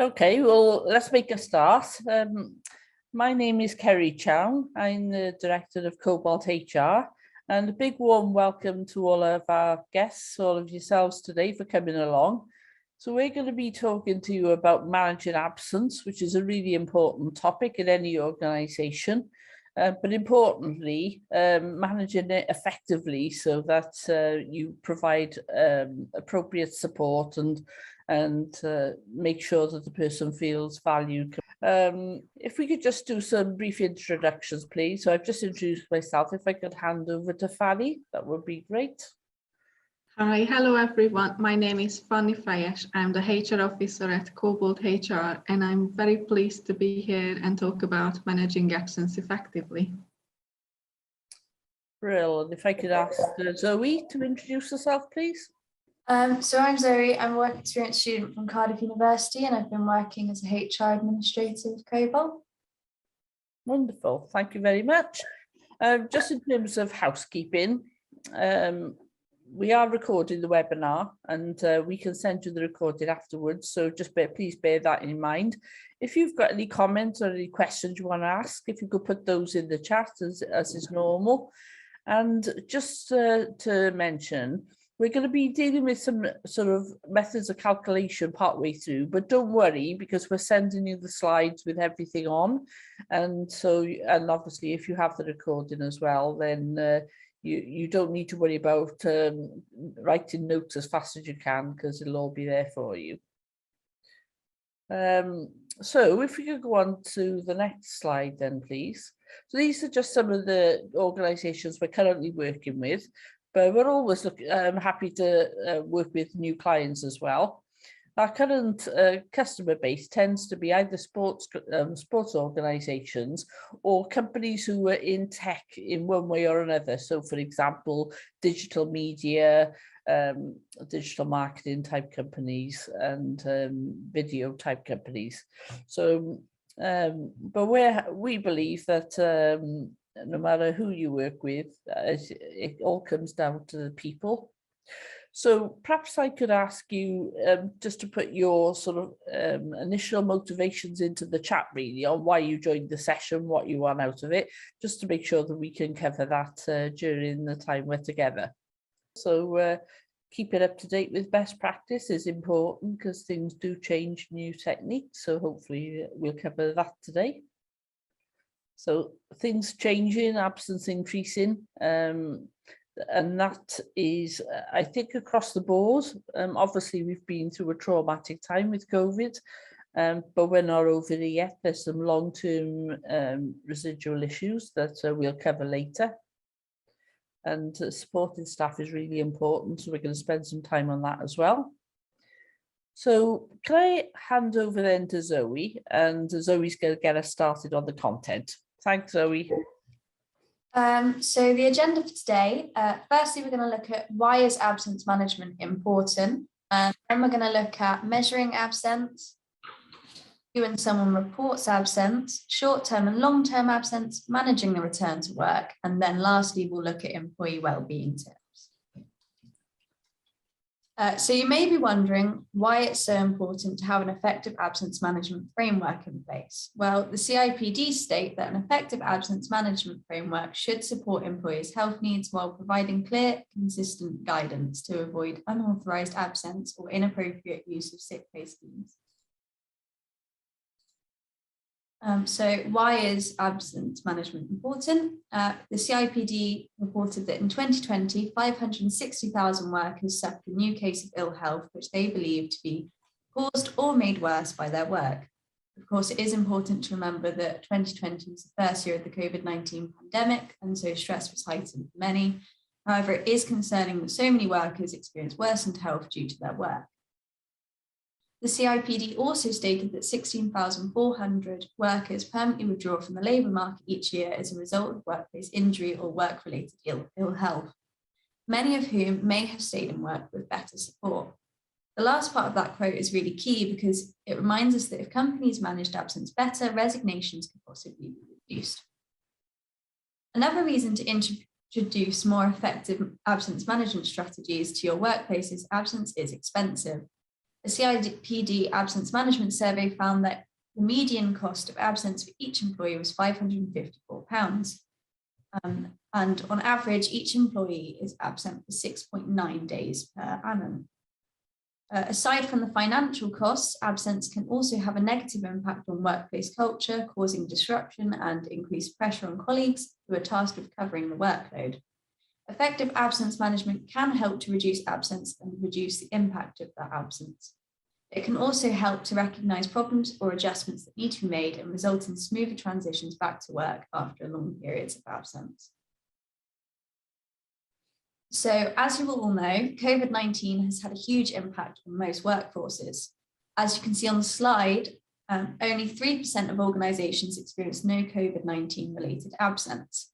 Okay, well, let's make a start. My name is Kerry Chown. I'm the Director of Cobalt HR, and a big warm welcome to all of our guests, all of yourselves today for coming along. So we're going to be talking to you about managing absence, which is a really important topic in any organisation, but importantly, managing it effectively so that you provide appropriate support and make sure that the person feels valued. If we could just do some brief introductions, please. So I've just introduced myself. If I could hand over to Fanny, that would be great. Hi, hello everyone. My name is Fanny Fayesh. I'm the HR officer at Cobalt HR, and I'm very pleased to be here and talk about managing absence effectively. Brilliant. If I could ask Zoe to introduce herself, please. So I'm Zoe. I'm a work experience student from Cardiff University, and I've been working as a HR administrator with Cobalt. Wonderful. Thank you very much. Just in terms of housekeeping, we are recording the webinar, and we can send you the recording afterwards. So just please bear that in mind. If you've got any comments or any questions you want to ask, if you could put those in the chat as is normal. And just to mention, we're going to be dealing with some sort of methods of calculation partway through, but don't worry, because we're sending you the slides with everything on. And so, and obviously if you have the recording as well, then you don't need to worry about writing notes as fast as you can, because it'll all be there for you. So if we could go on to the next slide then, please. So these are just some of the organisations we're currently working with, but we're always happy to work with new clients as well. Our current customer base tends to be either sports organisations or companies who are in tech in one way or another. So, for example, digital media, digital marketing type companies, and video type companies. So, but we believe that no matter who you work with, it all comes down to the people. So perhaps I could ask you just to put your sort of initial motivations into the chat, really, on why you joined the session, what you want out of it, just to make sure that we can cover that during the time we're together. So keep it up to date with best practice is important, because things do change, new techniques. So hopefully we'll cover that today. So things changing, absence increasing, and that is, I think, across the board. Obviously, we've been through a traumatic time with COVID, but we're not over it yet. There's some long-term residual issues that we'll cover later. And supporting staff is really important, so we're going to spend some time on that as well. So can I hand over then to Zoe, and Zoe's going to get us started on the content. Thanks, Zoe. So the agenda for today, firstly, we're going to look at why is absence management important, and then we're going to look at measuring absence, when someone reports absence, short-term and long-term absence, managing the return to work, and then lastly, we'll look at employee well-being tips. So you may be wondering why it's so important to have an effective absence management framework in place. Well, the CIPD state that an effective absence management framework should support employees' health needs while providing clear, consistent guidance to avoid unauthorized absence or inappropriate use of sick pay schemes. So why is absence management important? The CIPD reported that in 2020, 560,000 workers suffered a new case of ill health, which they believe to be caused or made worse by their work. Of course, it is important to remember that 2020 was the first year of the COVID-19 pandemic, and so stress was heightened for many. However, it is concerning that so many workers experience worsened health due to their work. The CIPD also stated that 16,400 workers permanently withdraw from the labour market each year as a result of workplace injury or work-related ill health, many of whom may have stayed in work with better support. The last part of that quote is really key because it reminds us that if companies managed absence better, resignations could possibly be reduced. Another reason to introduce more effective absence management strategies to your workplace is absence is expensive. A CIPD absence management survey found that the median cost of absence for each employee was £554. And on average, each employee is absent for 6.9 days per annum. Aside from the financial costs, absence can also have a negative impact on workplace culture, causing disruption and increased pressure on colleagues who are tasked with covering the workload. Effective absence management can help to reduce absence and reduce the impact of that absence. It can also help to recognise problems or adjustments that need to be made and result in smoother transitions back to work after long periods of absence. So, as you will all know, COVID-19 has had a huge impact on most workforces. As you can see on the slide, only 3% of organisations experience no COVID-19 related absence.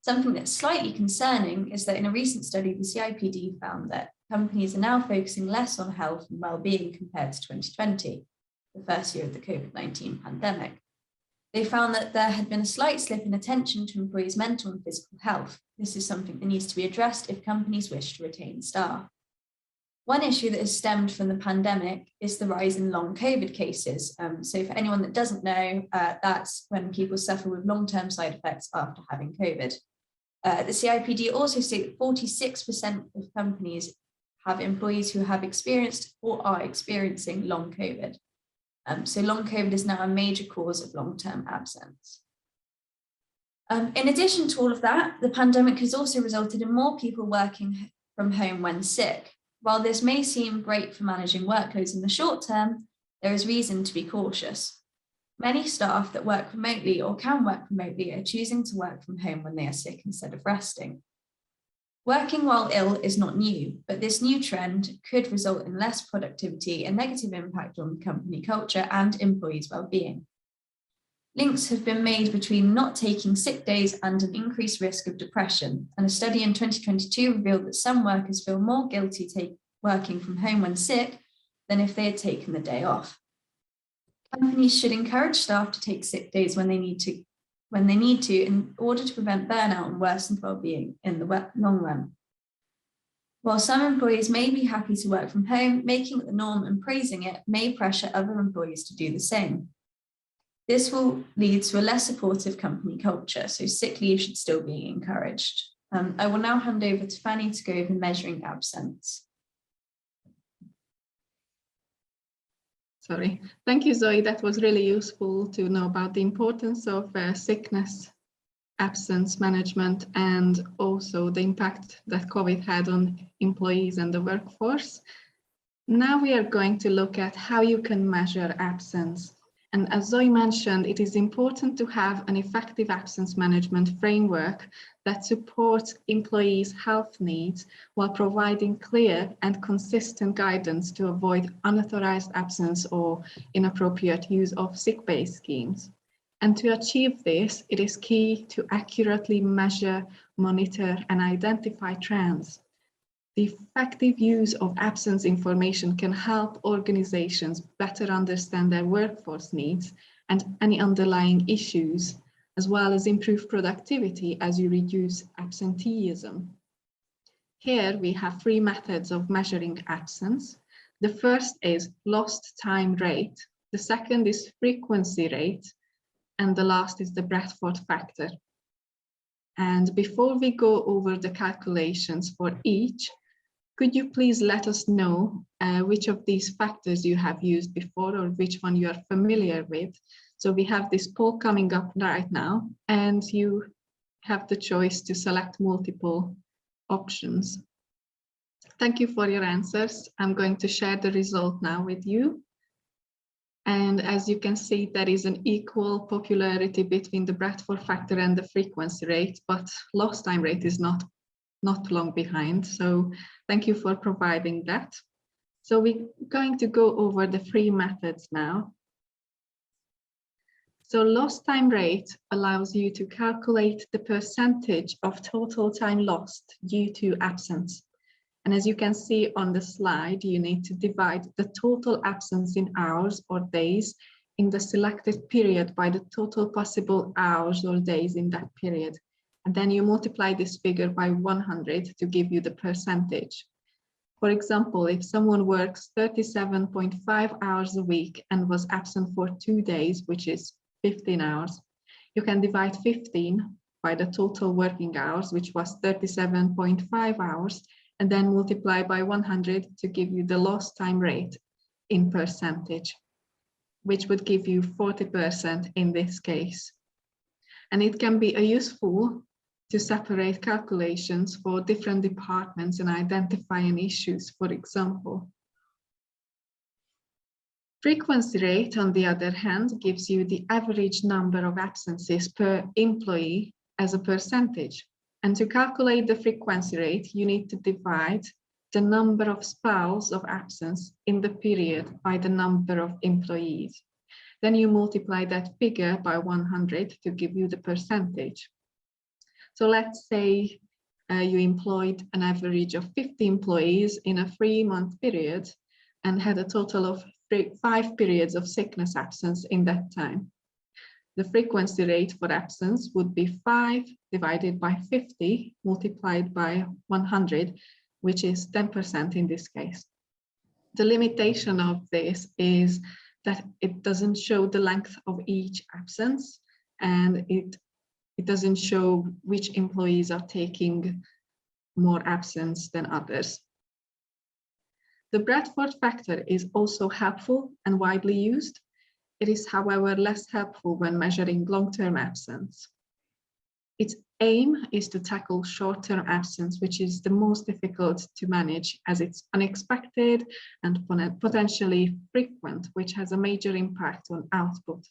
Something that's slightly concerning is that in a recent study, the CIPD found that companies are now focusing less on health and well-being compared to 2020, the first year of the COVID-19 pandemic. They found that there had been a slight slip in attention to employees' mental and physical health. This is something that needs to be addressed if companies wish to retain staff. One issue that has stemmed from the pandemic is the rise in long COVID cases. So for anyone that doesn't know, that's when people suffer with long-term side effects after having COVID. The CIPD also states that 46% of companies have employees who have experienced or are experiencing long COVID. So long COVID is now a major cause of long-term absence. In addition to all of that, the pandemic has also resulted in more people working from home when sick. While this may seem great for managing workloads in the short term, there is reason to be cautious. Many staff that work remotely or can work remotely are choosing to work from home when they are sick instead of resting. Working while ill is not new, but this new trend could result in less productivity and negative impact on company culture and employees' well-being. Links have been made between not taking sick days and an increased risk of depression, and a study in 2022 revealed that some workers feel more guilty working from home when sick than if they had taken the day off. Companies should encourage staff to take sick days when they need to in order to prevent burnout and worsened well-being in the long run. While some employees may be happy to work from home, making it the norm and praising it may pressure other employees to do the same. This will lead to a less supportive company culture, so sick leave should still be encouraged. I will now hand over to Fanny to go over measuring absence. Sorry. Thank you, Zoe. That was really useful to know about the importance of sickness, absence management, and also the impact that COVID had on employees and the workforce. Now we are going to look at how you can measure absence. And as Zoe mentioned, it is important to have an effective absence management framework that supports employees' health needs while providing clear and consistent guidance to avoid unauthorized absence or inappropriate use of sick pay schemes. And to achieve this, it is key to accurately measure, monitor, and identify trends. The effective use of absence information can help organizations better understand their workforce needs and any underlying issues, as well as improve productivity as you reduce absenteeism. Here we have 3 methods of measuring absence. The first is lost time rate, the second is frequency rate, and the last is the Bradford factor. And before we go over the calculations for each, could you please let us know which of these factors you have used before or which one you are familiar with? So we have this poll coming up right now, and you have the choice to select multiple options. Thank you for your answers. I'm going to share the result now with you. And as you can see, there is an equal popularity between the Bradford factor and the frequency rate, but lost time rate is not long behind. So thank you for providing that. So we're going to go over the 3 methods now. So lost time rate allows you to calculate the percentage of total time lost due to absence. And as you can see on the slide, you need to divide the total absence in hours or days in the selected period by the total possible hours or days in that period. And then you multiply this figure by 100 to give you the percentage. For example, if someone works 37.5 hours a week and was absent for 2 days, which is 15 hours, you can divide 15 by the total working hours, which was 37.5 hours, and then multiply by 100 to give you the lost time rate in percentage, which would give you 40% in this case. And it can be useful to separate calculations for different departments and identifying issues, for example. Frequency rate, on the other hand, gives you the average number of absences per employee as a percentage. And to calculate the frequency rate, you need to divide the number of spells of absence in the period by the number of employees. Then you multiply that figure by 100 to give you the percentage. So let's say you employed an average of 50 employees in a 3-month period and had a total of 5 periods of sickness absence in that time. The frequency rate for absence would be 5 divided by 50 multiplied by 100, which is 10% in this case. The limitation of this is that it doesn't show the length of each absence, and it doesn't show which employees are taking more absence than others. The Bradford factor is also helpful and widely used. It is, however, less helpful when measuring long-term absence. Its aim is to tackle short-term absence, which is the most difficult to manage as it's unexpected and potentially frequent, which has a major impact on output.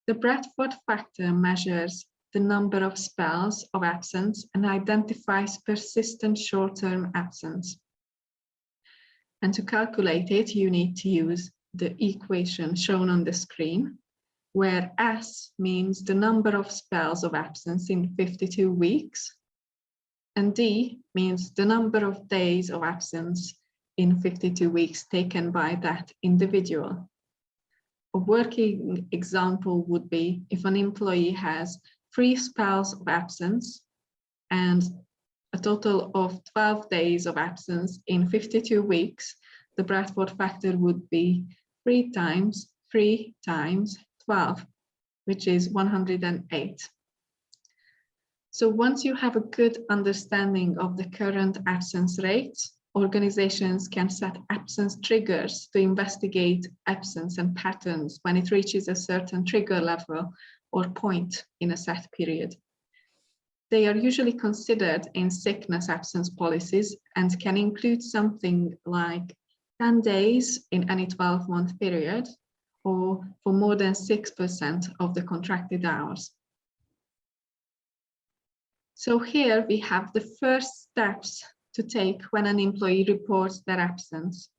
The Bradford factor measures the number of spells of absence and identifies persistent short-term absence. And to calculate it, you need to use the equation shown on the screen, where S means the number of spells of absence in 52 weeks, and D means the number of days of absence in 52 weeks taken by that individual. A working example would be if an employee has 3 spells of absence and a total of 12 days of absence in 52 weeks, the Bradford factor would be 3 times 3 times 12, which is 108. So once you have a good understanding of the current absence rates, organizations can set absence triggers to investigate absence and patterns when it reaches a certain trigger level or point in a set period. They are usually considered in sickness absence policies and can include something like 10 days in any 12-month period, or for more than 6% of the contracted hours. So here we have the first steps to take when an employee reports their absence.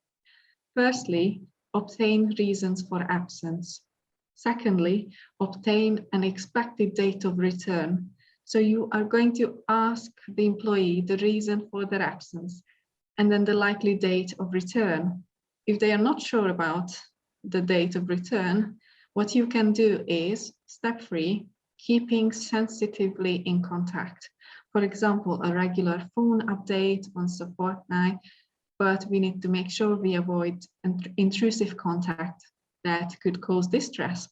Firstly, obtain reasons for absence. Secondly, obtain an expected date of return. So you are going to ask the employee the reason for their absence and then the likely date of return. If they are not sure about the date of return, what you can do is step 3, keeping sensitively in contact. For example, a regular phone update once a fortnight, but we need to make sure we avoid intrusive contact that could cause distress.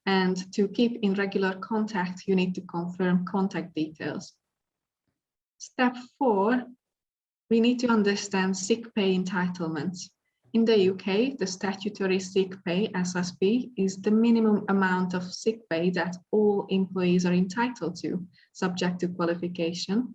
And to keep in regular contact, you need to confirm contact details. Step 4, we need to understand sick pay entitlements. In the UK, the statutory sick pay, SSP, is the minimum amount of sick pay that all employees are entitled to, subject to qualification.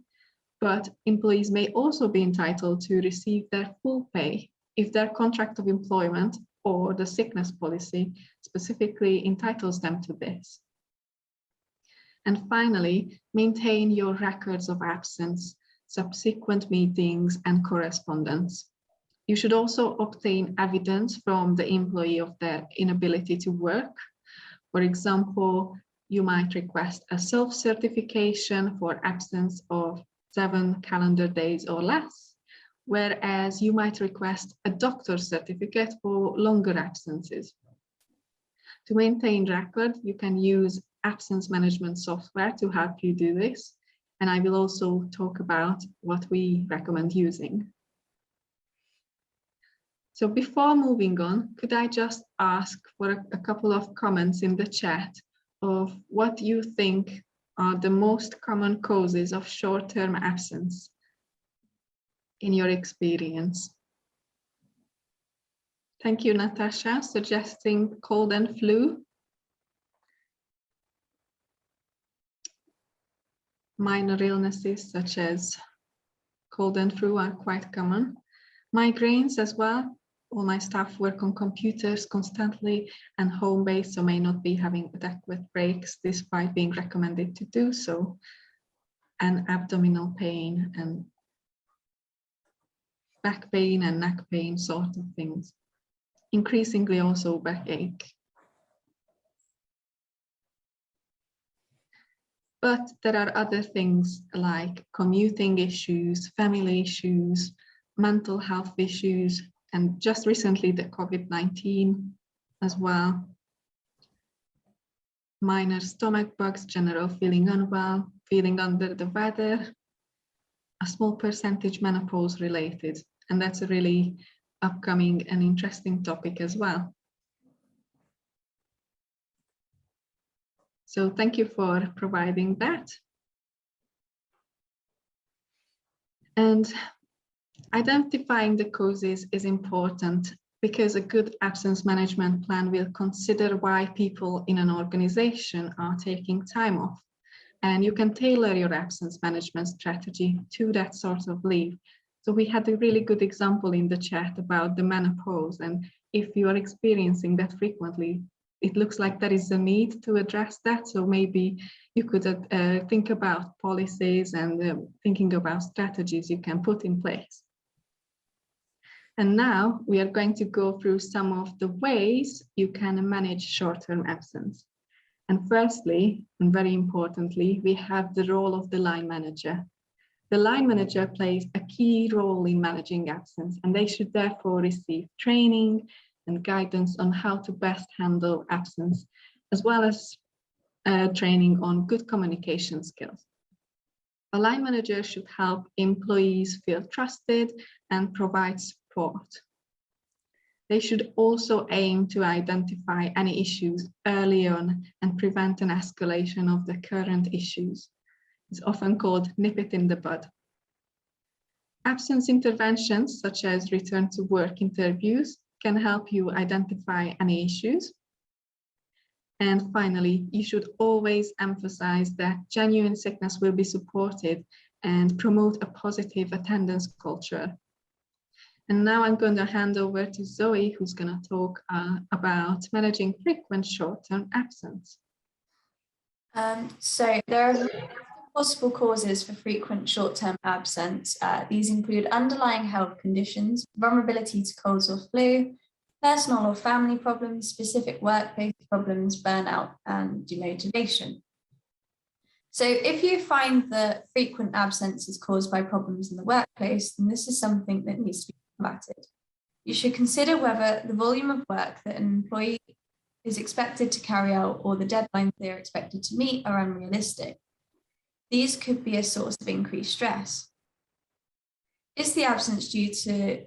But employees may also be entitled to receive their full pay if their contract of employment or the sickness policy specifically entitles them to this. And finally, maintain your records of absence, subsequent meetings, and correspondence. You should also obtain evidence from the employee of their inability to work. For example, you might request a self-certification for absence of 7 calendar days or less, whereas you might request a doctor's certificate for longer absences. To maintain record, you can use absence management software to help you do this, and I will also talk about what we recommend using. So before moving on, could I just ask for a couple of comments in the chat of what you think are the most common causes of short-term absence in your experience? Thank you, Natasha, suggesting cold and flu. Minor illnesses such as cold and flu are quite common. Migraines as well. All my staff work on computers constantly and home-based, so may not be having adequate breaks despite being recommended to do so. And abdominal pain and back pain and neck pain sort of things. Increasingly also backache. But there are other things like commuting issues, family issues, mental health issues, and just recently the COVID-19 as well. Minor stomach bugs, general feeling unwell, feeling under the weather, a small percentage menopause related, and that's a really upcoming and interesting topic as well. So thank you for providing that. And identifying the causes is important because a good absence management plan will consider why people in an organization are taking time off. And you can tailor your absence management strategy to that sort of leave. So we had a really good example in the chat about the menopause. And if you are experiencing that frequently, it looks like there is a need to address that. So maybe you could think about policies and thinking about strategies you can put in place. And now we are going to go through some of the ways you can manage short-term absence. And firstly, and very importantly, we have the role of the line manager. The line manager plays a key role in managing absence, and they should therefore receive training and guidance on how to best handle absence, as well as training on good communication skills. A line manager should help employees feel trusted and provide support. They should also aim to identify any issues early on and prevent an escalation of the current issues. It's often called nip it in the bud. Absence interventions, such as return to work interviews, can help you identify any issues. And finally, you should always emphasize that genuine sickness will be supported and promote a positive attendance culture. And now I'm going to hand over to Zoe, who's going to talk about managing frequent short-term absence. So there are possible causes for frequent short-term absence. These include underlying health conditions, vulnerability to colds or flu, personal or family problems, specific workplace problems, burnout, and demotivation. So if you find that frequent absence is caused by problems in the workplace, then this is something that needs to be combated. You should consider whether the volume of work that an employee is expected to carry out or the deadlines they are expected to meet are unrealistic. These could be a source of increased stress. Is the absence due to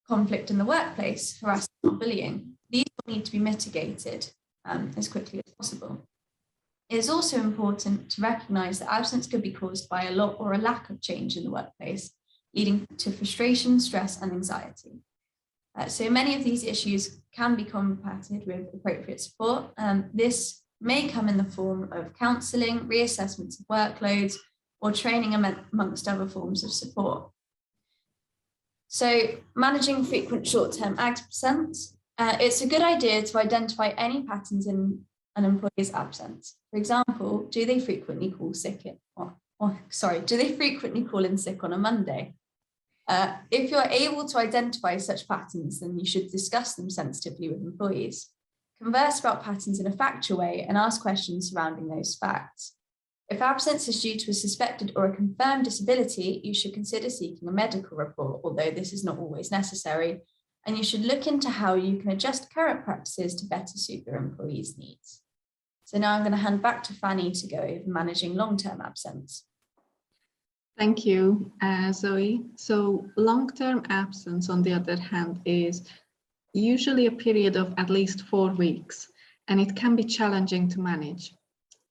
conflict in the workplace, harassment or bullying? These will need to be mitigated as quickly as possible. It is also important to recognise that absence could be caused by a lot or a lack of change in the workplace, leading to frustration, stress and anxiety. So many of these issues can be combated with appropriate support. This may come in the form of counselling, reassessments of workloads, or training amongst other forms of support. So managing frequent short-term absence, it's a good idea to identify any patterns in an employee's absence. For example, do they frequently call do they frequently call in sick on a Monday? If you're able to identify such patterns, then you should discuss them sensitively with employees. Converse about patterns in a factual way and ask questions surrounding those facts. If absence is due to a suspected or a confirmed disability, you should consider seeking a medical report, although this is not always necessary, and you should look into how you can adjust current practices to better suit your employees' needs. So now I'm going to hand back to Fanny to go over managing long-term absence. Thank you, Zoe. So long-term absence, on the other hand, is usually a period of at least 4 weeks, and it can be challenging to manage.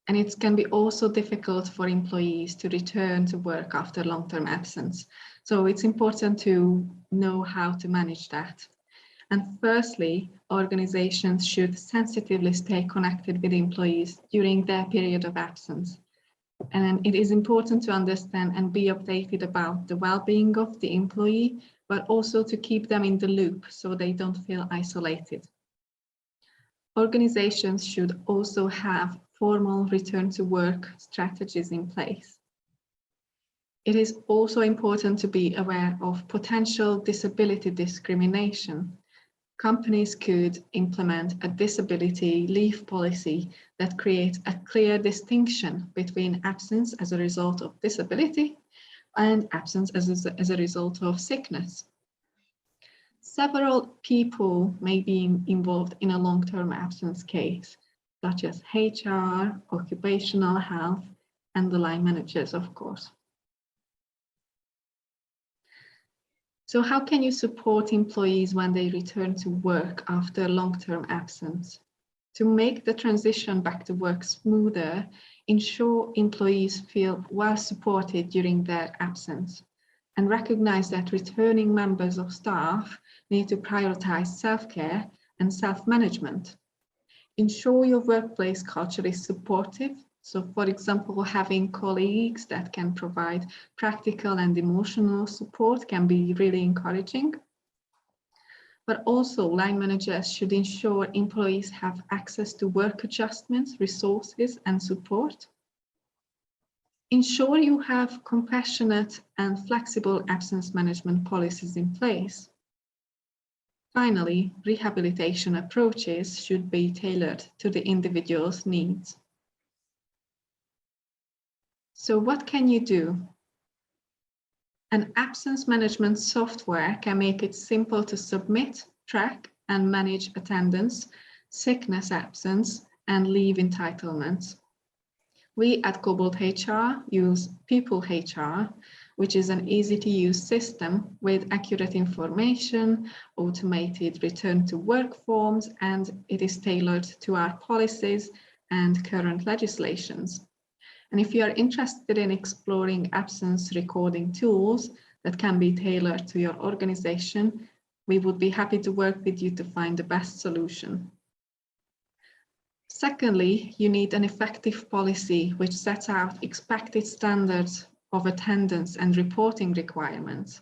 And it can be also difficult for employees to return to work after long-term absence. So it's important to know how to manage that. And firstly, organizations should sensitively stay connected with employees during their period of absence. And it is important to understand and be updated about the well-being of the employee, but also to keep them in the loop so they don't feel isolated. Organizations should also have formal return to work strategies in place. It is also important to be aware of potential disability discrimination. Companies could implement a disability leave policy that creates a clear distinction between absence as a result of disability and absence as a result of sickness. Several people may be involved in a long-term absence case, such as HR, occupational health, and the line managers, of course. So how can you support employees when they return to work after long-term absence? To make the transition back to work smoother, ensure employees feel well supported during their absence, and recognize that returning members of staff need to prioritize self-care and self-management. Ensure your workplace culture is supportive. So, for example, having colleagues that can provide practical and emotional support can be really encouraging. But also, line managers should ensure employees have access to work adjustments, resources, and support. Ensure you have compassionate and flexible absence management policies in place. Finally, rehabilitation approaches should be tailored to the individual's needs. So what can you do? An absence management software can make it simple to submit, track, and manage attendance, sickness absence, and leave entitlements. We at Cobalt HR use People HR, which is an easy-to-use system with accurate information, automated return to work forms, and it is tailored to our policies and current legislations. And if you are interested in exploring absence recording tools that can be tailored to your organization, we would be happy to work with you to find the best solution. Secondly, you need an effective policy which sets out expected standards of attendance and reporting requirements.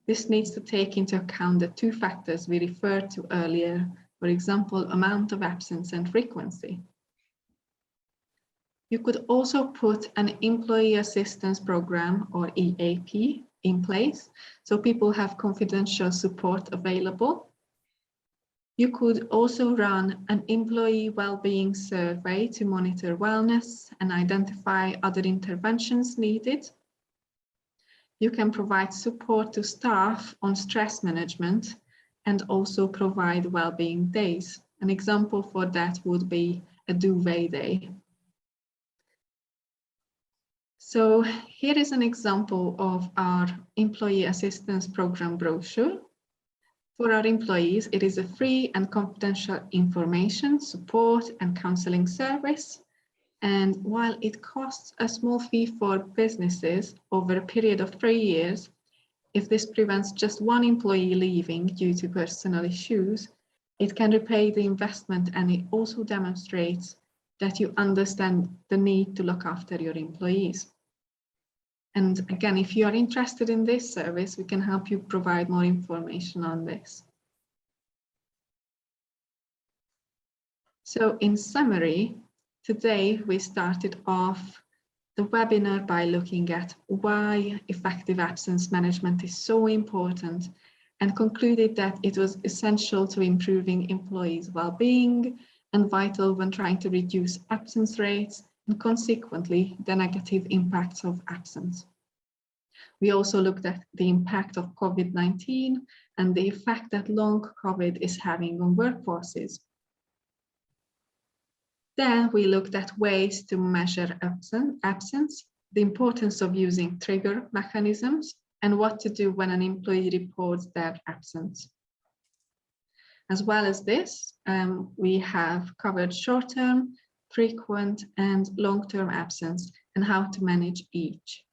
This needs to take into account the 2 factors we referred to earlier, for example, amount of absence and frequency. You could also put an employee assistance program, or EAP, in place, so people have confidential support available. You could also run an employee well-being survey to monitor wellness and identify other interventions needed. You can provide support to staff on stress management and also provide well-being days. An example for that would be a duvet day. So here is an example of our employee assistance program brochure. For our employees, it is a free and confidential information, support, and counseling service. And while it costs a small fee for businesses over a period of 3 years, if this prevents just one employee leaving due to personal issues, it can repay the investment, and it also demonstrates that you understand the need to look after your employees. And again, if you are interested in this service, we can help you provide more information on this. So in summary, today we started off the webinar by looking at why effective absence management is so important, and concluded that it was essential to improving employees' well-being and vital when trying to reduce absence rates and consequently the negative impacts of absence. We also looked at the impact of COVID-19 and the effect that long COVID is having on workforces. Then we looked at ways to measure absence, the importance of using trigger mechanisms, and what to do when an employee reports their absence. As well as this, we have covered short-term, frequent, and long-term absence and how to manage each.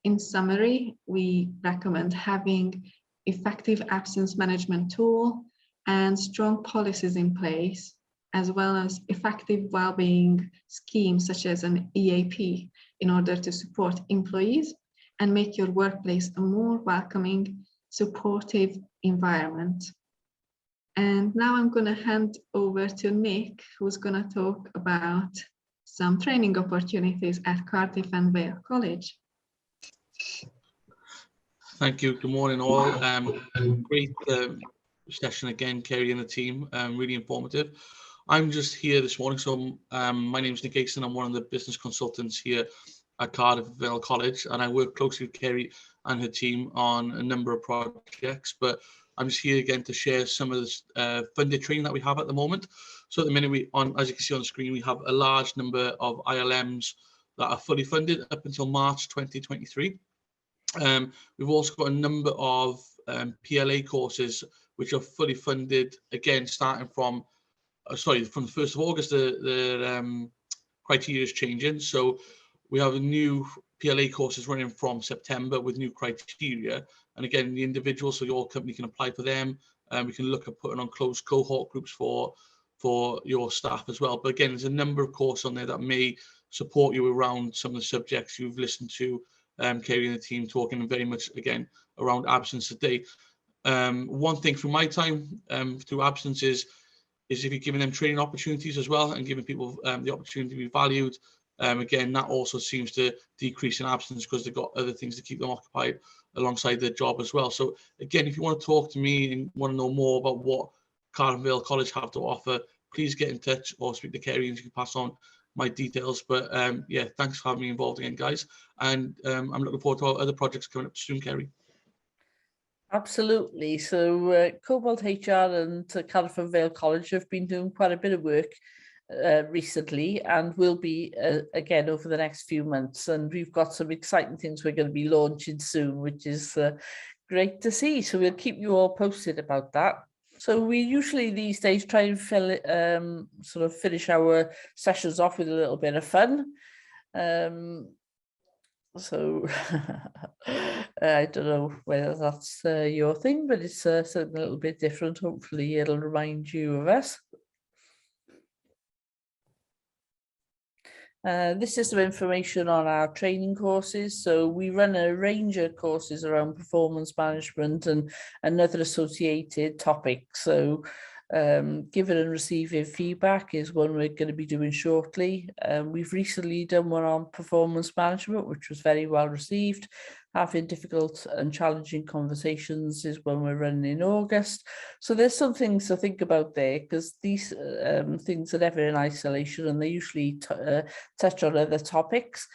In summary, we recommend having effective absence management tool and strong policies in place, as well as effective well-being schemes such as an EAP in order to support employees and make your workplace a more welcoming, supportive environment. And now I'm going to hand over to Nick, who's going to talk about some training opportunities at Cardiff and Vale College. Thank you. Good morning, all. Great session again, Kerry and the team. Really informative. I'm just here this morning. So my name is Nick Aitken. I'm one of the business consultants here at Cardiff Vale College, and I work closely with Kerry and her team on a number of projects. But I'm just here again to share some of the funded training that we have at the moment. So at the minute, as you can see on the screen, we have a large number of ILMs that are fully funded up until March 2023. We've also got a number of PLA courses which are fully funded, again, starting from, from the 1st of August, the criteria is changing. So we have a new PLA courses running from September with new criteria. And again, the individuals, so your company can apply for them. We can look at putting on closed cohort groups for your staff as well. But again, there's a number of courses on there that may support you around some of the subjects you've listened to Kerry and the team talking, very much again around absence today. One thing from my time through absence is if you're giving them training opportunities as well and giving people the opportunity to be valued, again, that also seems to decrease in absence because they've got other things to keep them occupied alongside their job as well. So again, if you want to talk to me and want to know more about what Cardiff Vale College have to offer, please get in touch or speak to Kerry and you can pass on my details. But yeah, thanks for having me involved again, guys. And I'm looking forward to our other projects coming up soon, Kerry. Absolutely. So Cobalt HR and Cardiff and Vale College have been doing quite a bit of work recently and will be again over the next few months. And we've got some exciting things we're going to be launching soon, which is great to see. So we'll keep you all posted about that. So we usually these days try and sort of finish our sessions off with a little bit of fun. So I don't know whether that's your thing, but it's something a little bit different. Hopefully it'll remind you of us. This is some information on our training courses. So we run a range of courses around performance management and other associated topics. So giving and receiving feedback is one we're going to be doing shortly. We've recently done one on performance management, which was very well received. Having difficult and challenging conversations is one we're running in August. So there's some things to think about there, because these things are never in isolation and they usually touch on other topics.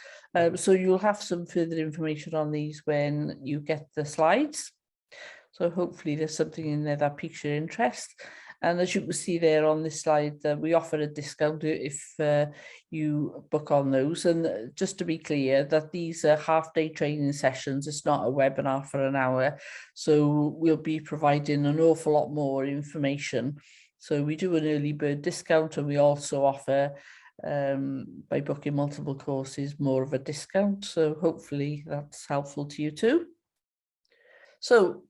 So you'll have some further information on these when you get the slides. So hopefully there's something in there that piques your interest. And as you can see there on this slide, we offer a discount if you book on those. And just to be clear, that these are half-day training sessions. It's not a webinar for an hour. So we'll be providing an awful lot more information. So we do an early bird discount, and we also offer, by booking multiple courses, more of a discount. So hopefully that's helpful to you too. So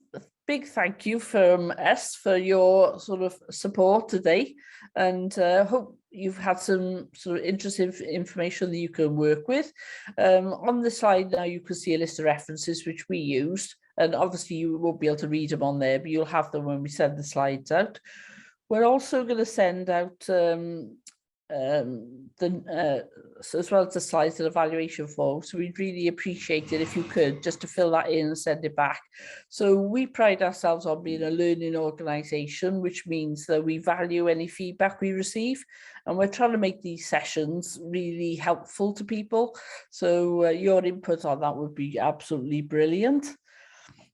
big thank you from us for your sort of support today, and hope you've had some sort of interesting information that you can work with. On the slide now you can see a list of references which we used, and obviously you won't be able to read them on there, but you'll have them when we send the slides out. We're also going to send out so as well as the slides and evaluation form, so we'd really appreciate it if you could just to fill that in and send it back. So we pride ourselves on being a learning organisation, which means that we value any feedback we receive, and we're trying to make these sessions really helpful to people. So your input on that would be absolutely brilliant.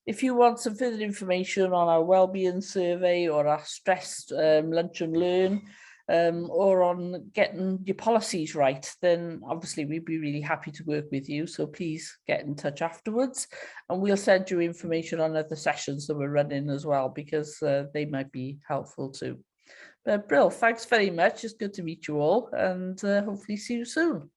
If you want some further information on our wellbeing survey or our stress lunch and learn, or on getting your policies right, then obviously we'd be really happy to work with you. So please get in touch afterwards, and we'll send you information on other sessions that we're running as well, because they might be helpful too. But Brill, thanks very much. It's good to meet you all, and hopefully see you soon.